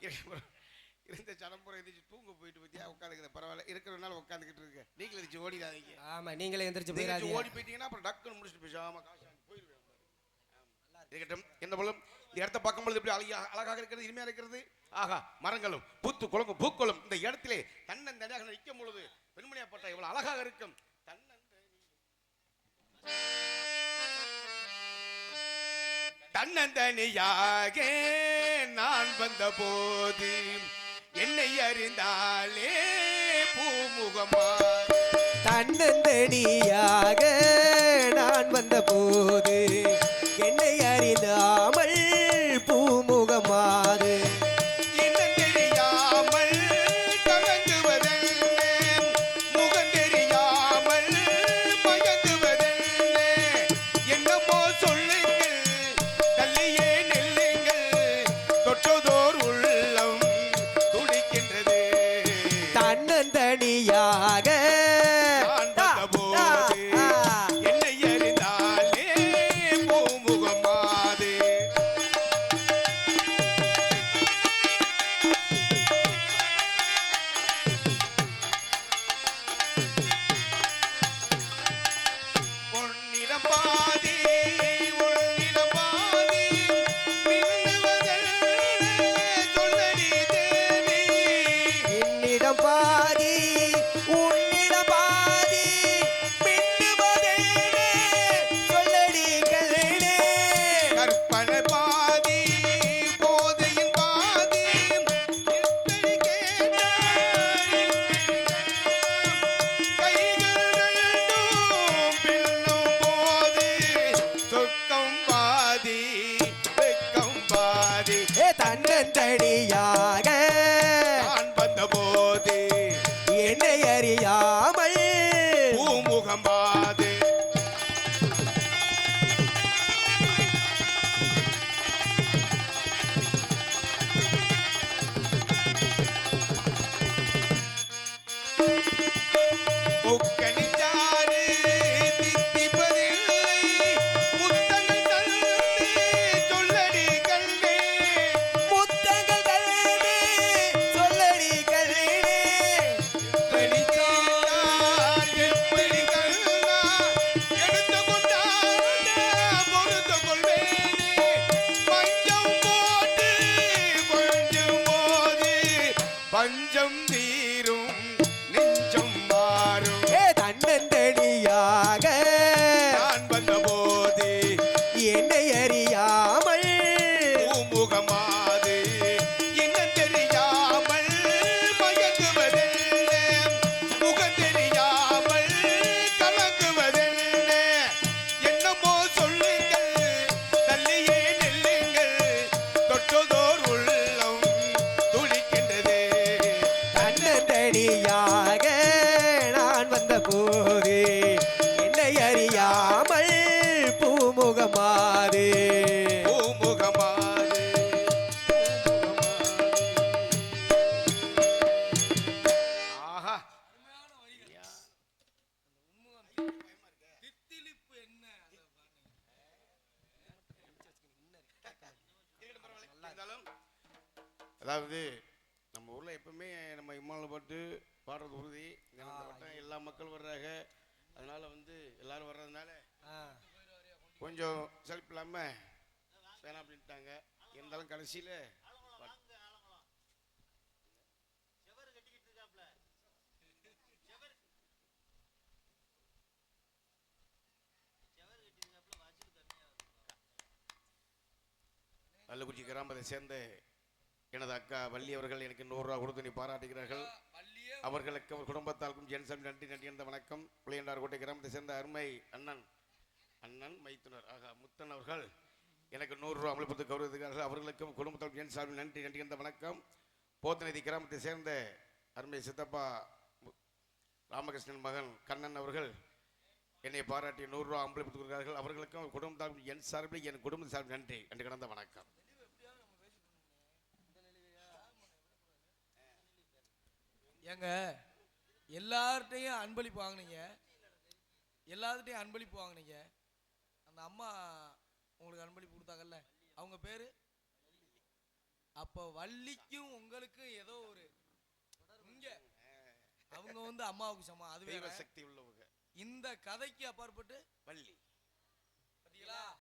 இருந்த சடம்புரை எந்திரிச்சு தூங்க போயிட்டு பத்தியா உட்காந்துக்கிற பரவாயில்ல இருக்கிறனால உட்காந்துக்கிட்டு இருக்கு. நீங்களே எந்திரிச்சு ஓடிடாதீங்க. ஆமா நீங்களே எந்திரிச்சு போயிடாதீங்க. ஓடி போயிட்டீங்கன்னா அப்புறம் டக்குன்னு முடிச்சுட்டு பேசாம காசு போயிடுவேன். இருக்கட்டும். என்ன போலும் இந்த இடத்த பார்க்கும்போது எப்படி அழகாக இருக்கிறது, இனிமையா இருக்கிறது. ஆகா, மரங்களும் பூத்து குளங்கும் பூக்களும் இந்த இடத்திலே தன்னந்தனியாக நிற்கும் பொழுது பெண்மணியாப்பட்ட இவ்வளவு அழகாக இருக்கும். தன்னந்தனியாக நான் வந்த போது என்னை அறிந்தாலே பூமுகமா. தன்னந்தனியாக நான் வந்த போது என்னை அறிந்தாமல் பூமுகமாறு தன்னந்தனியாக தன்னந்தனியாக நான் வந்த போது என்னை அறியாமல் பூமுகமாது. பஞ்சம் தீரும் நெஞ்சம் மாறும். தன்னந்தனியாக நான் வந்த போது என்னை அறியாமல் பூமுகமாது. என்ன தெரியாமல் மயங்குவதென்ன, முகம் தெரியாமல் கலங்குவதென்ன. என்னமோ சொல்லுங்கள், தள்ளியே நெல்லுங்கள், தொட்டதோர் உள்ளம் துடிக்கின்றது. தன்னந்தனியாக நான் வந்த போது என்னை அறியாமல் பூமுகமாறு பூமுகமாது. ஆஹா, அதாவது நம்ம ஊர்ல எப்பவுமே நம்ம இம்மாவில் பாட்டு பாடுறது உறுதி. எல்லா மக்கள் வர்றாங்க, அதனால எல்லாரும் வர்றதுனால கொஞ்சம் செல்ஃப் இல்லாம வேணாம் அப்படின்ட்டாங்க. இருந்தாலும் கடைசியில கள்ளக்குறிச்சி கிராமத்தை சேர்ந்த எனது அக்கா வள்ளி அவர்கள் எனக்கு 100 ரூபா கொடுத்து பாராட்டுகிறார்கள். அவர்களுக்கு அவர் குடும்பத்தாருக்கும் ஜென்சன் நன்றி நன்றி என்ற வணக்கம். புளியண்டார்கோட்டை கிராமத்தை சேர்ந்த அருமை அண்ணன் மைத்துனர் ஆகா முத்தன் அவர்கள் எனக்கு 100 ரூபா அமல்புத்து கௌரவிக்கிறார்கள். அவர்களுக்கும் குடும்பத்தார் ஜென்சாமி நன்றி நன்றி என்ற வணக்கம். போத்தநதி கிராமத்தை சேர்ந்த அருமை சித்தப்பா ராமகிருஷ்ணன் மகன் கண்ணன் அவர்கள் என்னை பாராட்டி 100 ரூபா அமல்புத்து கொடுக்கிறார்கள். அவர்களுக்கும் குடும்பத்தார் என் சார்பில் என் குடும்ப சார்பில் நன்றி என்று கடந்த வணக்கம். ஏங்க எல்லார்ட்டையும் அன்பளிப்பு வாங்கினீங்க, எல்லார்ட்டையும் அன்பளிப்பு வாங்கினீங்க. அந்த அம்மா உங்களுக்கு அன்பளிப்பு கொடுத்தாங்கல்ல, அவங்க பேரு அப்ப வள்ளிக்கும் உங்களுக்கும் ஏதோ ஒரு இங்க அவங்க வந்து அம்மாவுக்கு சமம், அது தெய்வ வேற. சக்தி உள்ளவங்க. இந்த கதைக்கு அப்பாற்பட்டு வள்ளி பாத்தீங்களா?